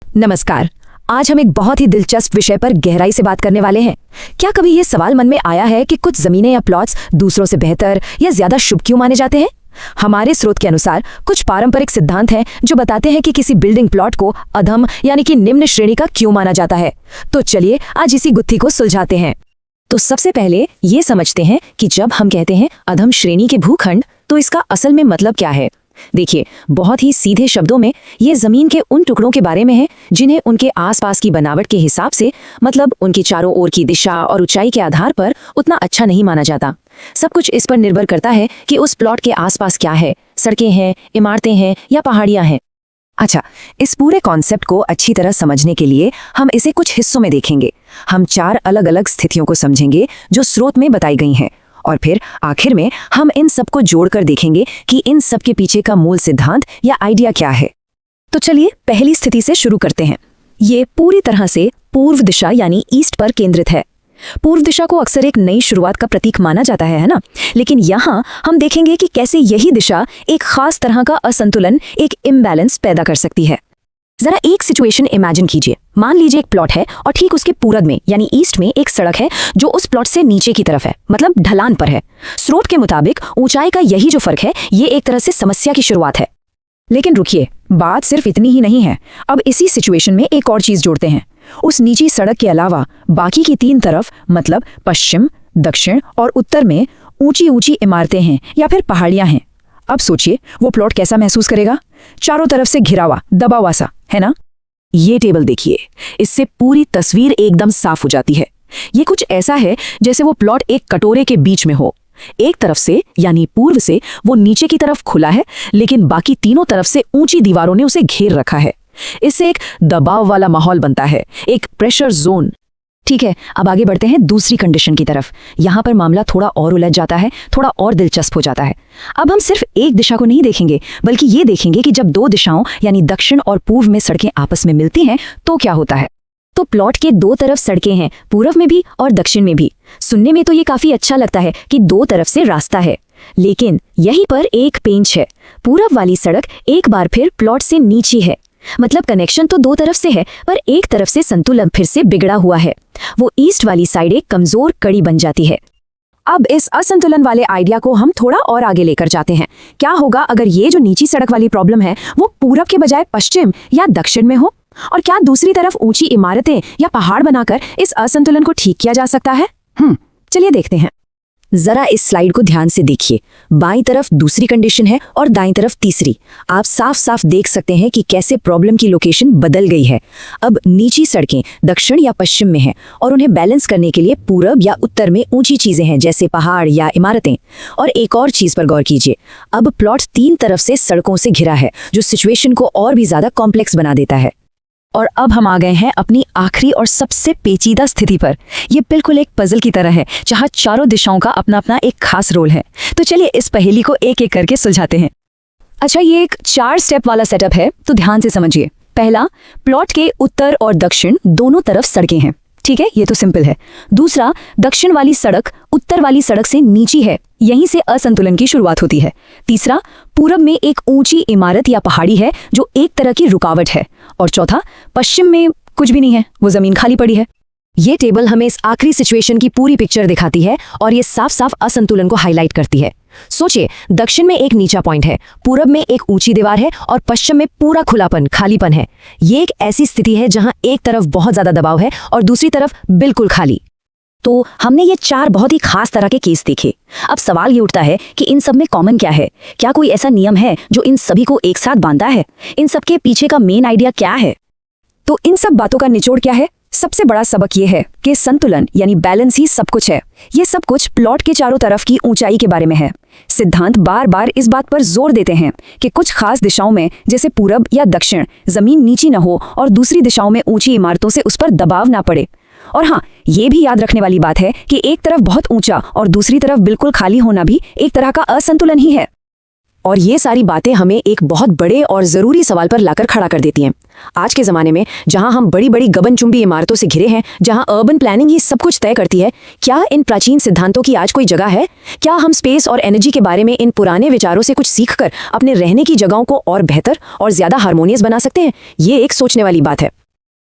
नमस्कार। आज हम एक बहुत ही दिलचस्प विषय पर गहराई से बात करने वाले हैं। क्या कभी ये सवाल मन में आया है कि कुछ जमीनें या प्लॉट्स दूसरों से बेहतर या ज्यादा शुभ क्यों माने जाते हैं? हमारे स्रोत के अनुसार कुछ पारंपरिक सिद्धांत हैं जो बताते हैं कि किसी बिल्डिंग प्लॉट को अधम यानी कि निम्न श्रेणी का क्यों माना जाता है। तो चलिए आज इसी गुत्थी को सुलझाते हैं। तो सबसे पहले ये समझते हैं कि जब हम कहते हैं अधम श्रेणी के भूखंड, तो इसका असल में मतलब क्या है। देखिए, बहुत ही सीधे शब्दों में ये जमीन के उन टुकड़ों के बारे में है जिन्हें उनके आसपास की बनावट के हिसाब से, मतलब उनकी चारों ओर की दिशा और ऊंचाई के आधार पर उतना अच्छा नहीं माना जाता। सब कुछ इस पर निर्भर करता है कि उस प्लॉट के आसपास क्या है, सड़कें हैं, इमारतें हैं या पहाड़ियां हैं। अच्छा, इस पूरे कॉन्सेप्ट को अच्छी तरह समझने के लिए हम इसे कुछ हिस्सों में देखेंगे। हम 4 अलग अलग स्थितियों को समझेंगे जो स्रोत में बताई गई हैं, और फिर आखिर में हम इन सब को जोड़कर देखेंगे कि इन सब के पीछे का मूल सिद्धांत या आइडिया क्या है। तो चलिए पहली स्थिति से शुरू करते हैं। ये पूरी तरह से पूर्व दिशा यानी ईस्ट पर केंद्रित है। पूर्व दिशा को अक्सर एक नई शुरुआत का प्रतीक माना जाता है ना? लेकिन यहाँ हम देखेंगे कि कैसे यही दिशा एक खास तरह का असंतुलन, एक इम्बैलेंस पैदा कर सकती है। जरा एक सिचुएशन इमेजिन कीजिए। मान लीजिए एक प्लॉट है और ठीक उसके पूरब में यानी ईस्ट में एक सड़क है जो उस प्लॉट से नीचे की तरफ है, मतलब ढलान पर है। स्रोत के मुताबिक ऊंचाई का यही जो फर्क है, ये एक तरह से समस्या की शुरुआत है। लेकिन रुकिए, बात सिर्फ इतनी ही नहीं है। अब इसी सिचुएशन में एक और चीज जोड़ते हैं। उस नीची सड़क के अलावा बाकी की 3 तरफ, मतलब पश्चिम, दक्षिण और उत्तर में ऊंची ऊंची इमारतें हैं या फिर पहाड़ियां हैं। अब सोचिए वो प्लॉट कैसा महसूस करेगा? चारों तरफ से घिरा हुआ, दबा हुआ सा, है ना? ये टेबल देखिए, इससे पूरी तस्वीर एकदम साफ हो जाती है। ये कुछ ऐसा है जैसे वो प्लॉट एक कटोरे के बीच में हो। एक तरफ से यानी पूर्व से वो नीचे की तरफ खुला है, लेकिन बाकी तीनों तरफ से ऊंची दीवारों ने उसे घेर रखा है। इससे एक दबाव वाला माहौल बनता है, एक प्रेशर जोन। ठीक है, अब आगे बढ़ते हैं दूसरी कंडीशन की तरफ। यहाँ पर मामला थोड़ा और उलझ जाता है, थोड़ा और दिलचस्प हो जाता है। अब हम सिर्फ एक दिशा को नहीं देखेंगे, बल्कि ये देखेंगे कि जब 2 दिशाओं यानी दक्षिण और पूर्व में सड़कें आपस में मिलती हैं तो क्या होता है। तो प्लॉट के 2 तरफ सड़कें हैं, पूर्व में भी और दक्षिण में भी। सुनने में तो ये काफी अच्छा लगता है कि 2 तरफ से रास्ता है, लेकिन यहीं पर एक पेंच है। पूर्व वाली सड़क एक बार फिर प्लॉट से नीचे है, मतलब कनेक्शन तो 2 तरफ से है, पर एक तरफ से संतुलन फिर से बिगड़ा हुआ है। वो ईस्ट वाली साइड एक कमजोर कड़ी बन जाती है। अब इस असंतुलन वाले आइडिया को हम थोड़ा और आगे लेकर जाते हैं। क्या होगा अगर ये जो नीची सड़क वाली प्रॉब्लम है वो पूरब के बजाय पश्चिम या दक्षिण में हो? और क्या दूसरी तरफ ऊंची इमारतें या पहाड़ बनाकर इस असंतुलन को ठीक किया जा सकता है? चलिए देखते हैं। जरा इस स्लाइड को ध्यान से देखिए। बाईं तरफ दूसरी कंडीशन है और दाईं तरफ तीसरी। आप साफ साफ देख सकते हैं कि कैसे प्रॉब्लम की लोकेशन बदल गई है। अब नीची सड़कें दक्षिण या पश्चिम में हैं और उन्हें बैलेंस करने के लिए पूरब या उत्तर में ऊंची चीजें हैं, जैसे पहाड़ या इमारतें। और एक और चीज पर गौर कीजिए, अब प्लॉट 3 तरफ से सड़कों से घिरा है, जो सिचुएशन को और भी ज्यादा कॉम्प्लेक्स बना देता है। और अब हम आ गए हैं अपनी आखिरी और सबसे पेचीदा स्थिति पर। यह बिल्कुल एक पजल की तरह है, जहां चारों दिशाओं का अपना अपना एक खास रोल है। तो चलिए इस पहेली को एक एक करके सुलझाते हैं। अच्छा, ये एक 4 स्टेप वाला सेटअप है, तो ध्यान से समझिए। पहला, प्लॉट के उत्तर और दक्षिण दोनों तरफ सड़कें हैं। ठीक है, ये तो सिंपल है। दूसरा, दक्षिण वाली सड़क उत्तर वाली सड़क से नीची है, यहीं से असंतुलन की शुरुआत होती है। तीसरा, पूरब में एक ऊंची इमारत या पहाड़ी है जो एक तरह की रुकावट है। और चौथा, पश्चिम में कुछ भी नहीं है, वो जमीन खाली पड़ी है। ये टेबल हमें इस आखिरी सिचुएशन की पूरी पिक्चर दिखाती है और ये साफ साफ असंतुलन को हाईलाइट करती है। सोचिए, दक्षिण में एक नीचा पॉइंट है, पूरब में एक ऊंची दीवार है और पश्चिम में पूरा खुलापन, खालीपन है। ये एक ऐसी स्थिति है जहां एक तरफ बहुत ज्यादा दबाव है और दूसरी तरफ बिल्कुल खाली। तो हमने ये 4 बहुत ही खास तरह के केस देखे। अब सवाल ये उठता है कि इन सब में कॉमन क्या है? क्या कोई ऐसा नियम है जो इन सभी को एक साथ बांधता है? इन सब के पीछे का मेन आइडिया क्या है? तो इन सब बातों का निचोड़ क्या है? सबसे बड़ा सबक ये है कि संतुलन यानी बैलेंस ही सब कुछ है। ये सब कुछ प्लॉट के चारों तरफ की ऊंचाई के बारे में है। सिद्धांत बार बार इस बात पर जोर देते हैं कि कुछ खास दिशाओं में, जैसे पूरब या दक्षिण, जमीन नीची न हो और दूसरी दिशाओं में ऊंची इमारतों से उस पर दबाव ना पड़े। और हाँ, ये भी याद रखने वाली बात है कि एक तरफ बहुत ऊंचा और दूसरी तरफ बिल्कुल खाली होना भी एक तरह का असंतुलन ही है। और ये सारी बातें हमें एक बहुत बड़े और ज़रूरी सवाल पर लाकर खड़ा कर देती हैं। आज के ज़माने में जहां हम बड़ी बड़ी गगनचुंबी इमारतों से घिरे हैं, जहां अर्बन प्लानिंग ही सब कुछ तय करती है, क्या इन प्राचीन सिद्धांतों की आज कोई जगह है? क्या हम स्पेस और एनर्जी के बारे में इन पुराने विचारों से कुछ सीखकर अपने रहने की जगहों को और बेहतर और ज़्यादा हार्मोनियस बना सकते हैं? ये एक सोचने वाली बात है।